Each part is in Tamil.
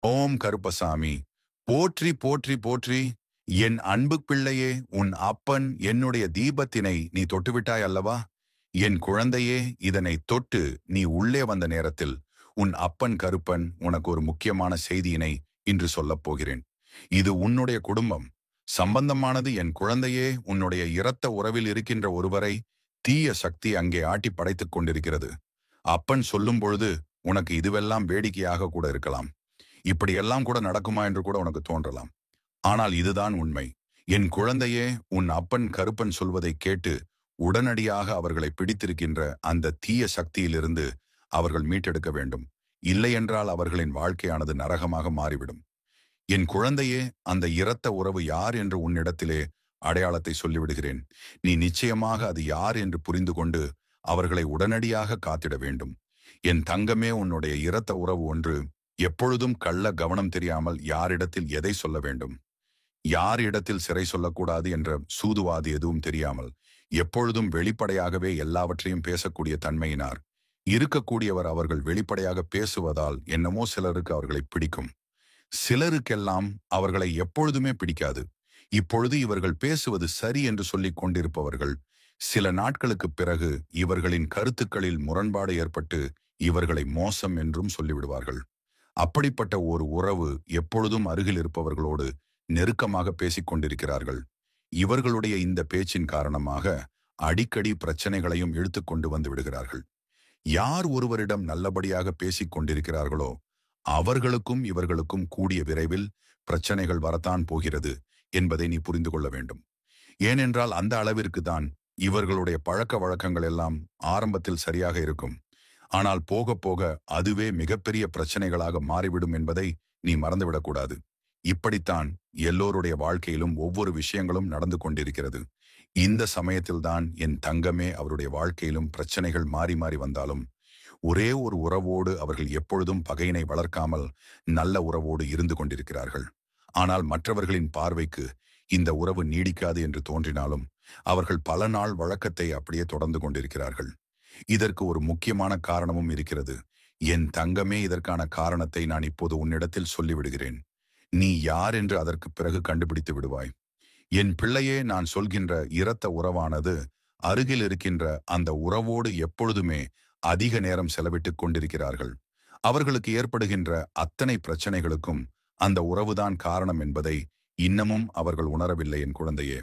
ஓம் கருப்பசாமி போற்றி போற்றி போற்றி. என் அன்பு பிள்ளையே, உன் அப்பன் என்னுடைய தீபத்தினை நீ தொட்டுவிட்டாய் அல்லவா? என் குழந்தையே, இதனை தொட்டு நீ உள்ளே வந்த நேரத்தில் உன் அப்பன் கருப்பன் உனக்கு ஒரு முக்கியமான செய்தியினை இன்று சொல்லப் போகிறேன். இது உன்னுடைய குடும்பம் சம்பந்தமானது. என் குழந்தையே, உன்னுடைய இரத்த உறவில் இருக்கின்ற ஒருவரை தீய சக்தி அங்கே ஆட்டி படைத்துக் கொண்டிருக்கிறது. அப்பன் சொல்லும் பொழுது உனக்கு இதுவெல்லாம் வேடிக்கையாக கூட இருக்கலாம். இப்படியெல்லாம் கூட நடக்குமா என்று கூட உனக்கு தோன்றலாம். ஆனால் இதுதான் உண்மை. என் குழந்தையே, உன் அப்பன் கருப்பன் சொல்வதை கேட்டு உடனடியாக அவர்களை பிடித்திருக்கின்ற அந்த தீய சக்தியிலிருந்து அவர்கள் மீட்டெடுக்க வேண்டும். இல்லையென்றால் அவர்களின் வாழ்க்கையானது நரகமாக மாறிவிடும். என் குழந்தையே, அந்த இரத்த உறவு யார் என்று உன்னிடத்திலே அடையாளத்தை சொல்லிவிடுகிறேன். நீ நிச்சயமாக அது யார் என்று புரிந்து கொண்டு அவர்களை உடனடியாக காத்திட வேண்டும். என் தங்கமே, உன்னுடைய இரத்த உறவு ஒன்று எப்பொழுதும் கள்ள கவனம் தெரியாமல் யாரிடத்தில் எதை சொல்ல வேண்டும், யார் இடத்தில் சிறை சொல்லக்கூடாது என்ற சூதுவாது எதுவும் தெரியாமல் எப்பொழுதும் வெளிப்படையாகவே எல்லாவற்றையும் பேசக்கூடிய தன்மையினார் இருக்கக்கூடியவர். அவர்கள் வெளிப்படையாக பேசுவதால் என்னமோ சிலருக்கு அவர்களை பிடிக்கும், சிலருக்கெல்லாம் அவர்களை எப்பொழுதுமே பிடிக்காது. இப்பொழுது இவர்கள் பேசுவது சரி என்று சொல்லிக் கொண்டிருப்பவர்கள் சில நாட்களுக்கு பிறகு இவர்களின் கருத்துக்களில் முரண்பாடு ஏற்பட்டு இவர்களை மோசம் என்றும் சொல்லிவிடுவார்கள். அப்படிப்பட்ட ஒரு உறவு எப்பொழுதும் அருகில் இருப்பவர்களோடு நெருக்கமாக பேசிக் கொண்டிருக்கிறார்கள். இவர்களுடைய இந்த பேச்சின் காரணமாக அடிக்கடி பிரச்சனைகளையும் இழுத்து கொண்டு வந்து விடுகிறார்கள். யார் ஒருவரிடம் நல்லபடியாக பேசிக் கொண்டிருக்கிறார்களோ அவர்களுக்கும் இவர்களுக்கும் கூடிய விரைவில் பிரச்சனைகள் வரத்தான் போகிறது என்பதை நீ புரிந்து கொள்ள வேண்டும். ஏனென்றால் அந்த அளவிற்கு தான் இவர்களுடைய பழக்க வழக்கங்கள் எல்லாம் ஆரம்பத்தில் சரியாக இருக்கும். ஆனால் போக போக அதுவே மிகப்பெரிய பிரச்சனைகளாக மாறிவிடும் என்பதை நீ மறந்துவிடக்கூடாது. இப்படித்தான் எல்லோருடைய வாழ்க்கையிலும் ஒவ்வொரு விஷயங்களும் நடந்து கொண்டிருக்கிறது. இந்த சமயத்தில்தான் என் தங்கமே, அவருடைய வாழ்க்கையிலும் பிரச்சனைகள் மாறி மாறி வந்தாலும் ஒரே ஒரு உறவோடு அவர்கள் எப்பொழுதும் பகையினை வளர்க்காமல் நல்ல உறவோடு இருந்து கொண்டிருக்கிறார்கள். ஆனால் மற்றவர்களின் பார்வைக்கு இந்த உறவு நீடிக்காது என்று தோன்றினாலும் அவர்கள் பல நாள் வழக்கத்தை அப்படியே தொடர்ந்து கொண்டிருக்கிறார்கள். இதற்கு ஒரு முக்கியமான காரணமும் இருக்கிறது. என் தங்கமே, இதற்கான காரணத்தை நான் இப்போது உன்னிடத்தில் சொல்லிவிடுகிறேன். நீ யார் என்று அதற்கு பிறகு கண்டுபிடித்து விடுவாய். என் பிள்ளையே, நான் சொல்கின்ற இரத்த உறவானது அருகில் இருக்கின்ற அந்த உறவோடு எப்பொழுதுமே அதிக நேரம் செலவிட்டுக் கொண்டிருக்கிறார்கள். அவர்களுக்கு ஏற்படுகின்ற அத்தனை பிரச்சனைகளுக்கும் அந்த உறவுதான் காரணம் என்பதை இன்னமும் அவர்கள் உணரவில்லை என் குழந்தையே.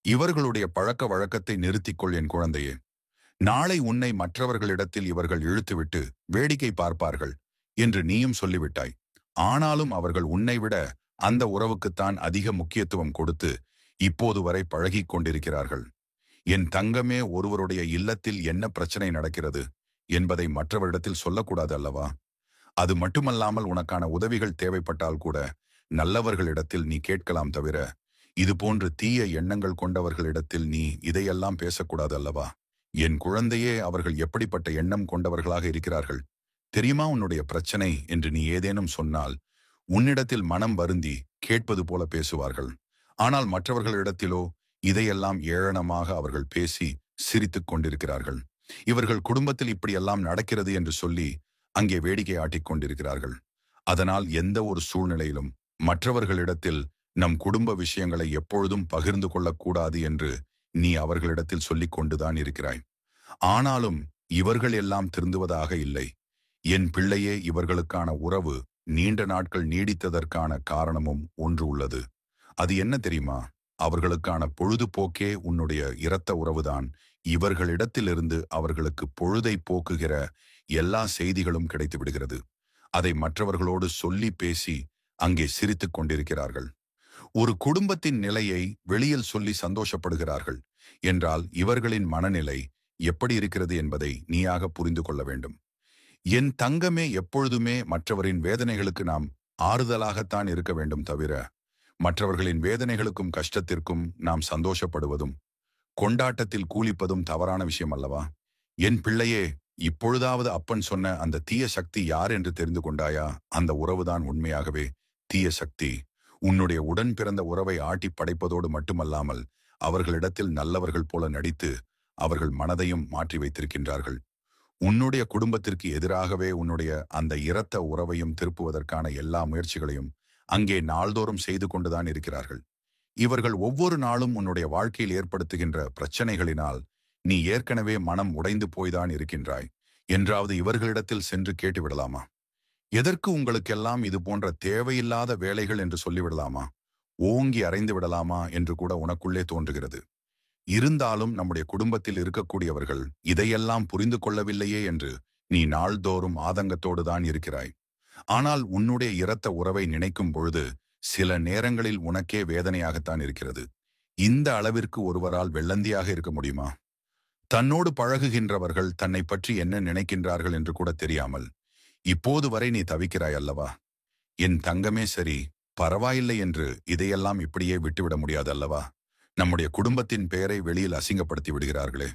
இவர்களுடைய பழக்க வழக்கத்தை நிறுத்திக்கொள் என் குழந்தையே. நாளை உன்னை மற்றவர்களிடத்தில் இவர்கள் இழுத்துவிட்டு வேடிக்கை பார்ப்பார்கள் என்று நீயும் சொல்லிவிட்டாய். ஆனாலும் அவர்கள் உன்னை விட அந்த உறவுக்குத்தான் அதிக முக்கியத்துவம் கொடுத்து இப்போது வரை பழகிக் கொண்டிருக்கிறார்கள். என் தங்கமே, ஒருவருடைய இல்லத்தில் என்ன பிரச்சனை நடக்கிறது என்பதை மற்றவரிடத்தில் சொல்லக்கூடாது அல்லவா? அது மட்டுமல்லாமல் உனக்கான உதவிகள் தேவைப்பட்டால் கூட நல்லவர்களிடத்தில் நீ கேட்கலாம் தவிர இது போன்று தீய எண்ணங்கள் கொண்டவர்களிடத்தில் நீ இதையெல்லாம் பேசக்கூடாது அல்லவா? என் குழந்தையே, அவர்கள் எப்படிப்பட்ட எண்ணம் கொண்டவர்களாக இருக்கிறார்கள் தெரியுமா? உன்னுடைய பிரச்சனை என்று நீ ஏதேனும் சொன்னால் உன்னிடத்தில் மனம் வருந்தி கேட்பது போல பேசுவார்கள். ஆனால் மற்றவர்களிடத்திலோ இதையெல்லாம் ஏளனமாக அவர்கள் பேசி சிரித்துக் கொண்டிருக்கிறார்கள். இவர்கள் குடும்பத்தில் இப்படியெல்லாம் நடக்கிறது என்று சொல்லி அங்கே வேடிக்கை ஆட்டிக் கொண்டிருக்கிறார்கள். அதனால் எந்த ஒரு சூழ்நிலையிலும் மற்றவர்களிடத்தில் நம் குடும்ப விஷயங்களை எப்பொழுதும் பகிர்ந்து கொள்ளக்கூடாது என்று நீ அவர்களிடத்தில் சொல்லிக் கொண்டுதான் இருக்கிறாய். ஆனாலும் இவர்கள் எல்லாம் திருந்துவதாக இல்லை. என் பிள்ளையே, இவர்களுக்கான உறவு நீண்ட நாட்கள் நீடித்ததற்கான காரணமும் ஒன்று உள்ளது. அது என்ன தெரியுமா? அவர்களுக்கான பொழுதுபோக்கே உன்னுடைய இரத்த உறவுதான். இவர்களிடத்திலிருந்து அவர்களுக்கு பொழுதை போக்குகிற எல்லா செய்திகளும் கிடைத்து விடுகிறது. அதை மற்றவர்களோடு சொல்லி பேசி அங்கே சிரித்துக் கொண்டிருக்கிறார்கள். ஒரு குடும்பத்தின் நிலையை வெளியில் சொல்லி சந்தோஷப்படுகிறார்கள் என்றால் இவர்களின் மனநிலை எப்படி இருக்கிறது என்பதை நீயாக புரிந்து கொள்ள வேண்டும். என் தங்கமே, எப்பொழுதுமே மற்றவரின் வேதனைகளுக்கு நாம் ஆறுதலாகத்தான் இருக்க வேண்டும் தவிர மற்றவர்களின் வேதனைகளுக்கும் கஷ்டத்திற்கும் நாம் சந்தோஷப்படுவதும் கொண்டாட்டத்தில் கூலிப்பதும் தவறான விஷயம் அல்லவா? என் பிள்ளையே, இப்பொழுதாவது அப்பன் சொன்ன அந்த தீய சக்தி யார் என்று தெரிந்து கொண்டாயா? அந்த உறவுதான் உண்மையாகவே தீய சக்தி. உன்னுடைய உடன் பிறந்த உறவை ஆட்டி படைப்பதோடு மட்டுமல்லாமல் அவர்களிடத்தில் நல்லவர்கள் போல நடித்து அவர்கள் மனதையும் மாற்றி வைத்திருக்கின்றார்கள். உன்னுடைய குடும்பத்திற்கு எதிராகவே உன்னுடைய அந்த இரத்த உறவையும் திருப்புவதற்கான எல்லா முயற்சிகளையும் அங்கே நாள்தோறும் செய்து கொண்டுதான் இருக்கிறார்கள். இவர்கள் ஒவ்வொரு நாளும் உன்னுடைய வாழ்க்கையில் ஏற்படுத்துகின்ற பிரச்சனைகளினால் நீ ஏற்கனவே மனம் உடைந்து போய்தான் இருக்கின்றாய். என்றாவது இவர்களிடத்தில் சென்று கேட்டுவிடலாமா? எதற்கு உங்களுக்கெல்லாம் இது போன்ற தேவையில்லாத வேலைகள் என்று சொல்லிவிடலாமா? ஓங்கி அறைந்து விடலாமா என்று கூட உனக்குள்ளே தோன்றுகிறது. இருந்தாலும் நம்முடைய குடும்பத்தில் இருக்கக்கூடியவர்கள் இதையெல்லாம் புரிந்து கொள்ளவில்லையே என்று நீ நாள்தோறும் ஆதங்கத்தோடு தான் இருக்கிறாய். ஆனால் உன்னுடைய இரத்த உறவை நினைக்கும் பொழுது சில நேரங்களில் உனக்கே வேதனையாகத்தான் இருக்கிறது. இந்த அளவிற்கு ஒருவரால் வெள்ளந்தியாக இருக்க முடியுமா? தன்னோடு பழகுகின்றவர்கள் தன்னை பற்றி என்ன நினைக்கின்றார்கள் என்று கூட தெரியாமல் இப்போது வரை நீ தவிக்கிறாய் அல்லவா? என் தங்கமே, சரி, பரவாயில்லை என்று இதையெல்லாம் இப்படியே விட்டுவிட முடியாது அல்லவா? நம்முடைய குடும்பத்தின் பெயரை வெளியில் அசிங்கப்படுத்தி விடுகிறார்களே,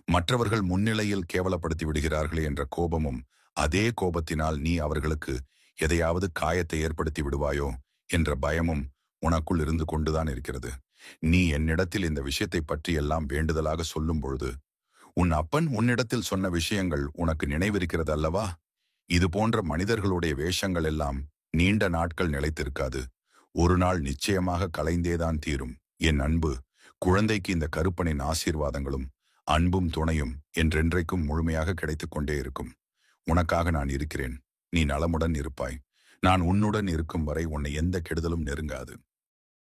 மற்றவர்கள் முன்னிலையில் கேவலப்படுத்தி விடுகிறார்களே என்ற கோபமும், அதே கோபத்தினால் நீ அவர்களுக்கு எதையாவது காயத்தை ஏற்படுத்தி விடுவாயோ என்ற பயமும் உனக்குள் இருந்து கொண்டுதான் இருக்கிறது. நீ என்னிடத்தில் இந்த விஷயத்தை பற்றி எல்லாம் வேண்டுதலாக சொல்லும் பொழுது உன் அப்பன் உன்னிடத்தில் சொன்ன விஷயங்கள் உனக்கு நினைவிருக்கிறது அல்லவா? இது போன்ற மனிதர்களுடைய வேஷங்கள் எல்லாம் நீண்ட நாட்கள் நிலைத்திருக்காது. ஒரு நாள் நிச்சயமாக கலைந்தேதான் தீரும். என் அன்பு குழந்தைக்கு இந்த கருப்பனின் ஆசீர்வாதங்களும் அன்பும் துணையும் என்றென்றைக்கும் முழுமையாக கிடைத்துக் கொண்டே இருக்கும். உனக்காக நான் இருக்கிறேன். நீ நலமுடன் இருப்பாய். நான் உன்னுடன் இருக்கும் வரை உன்னை எந்த கெடுதலும் நெருங்காது.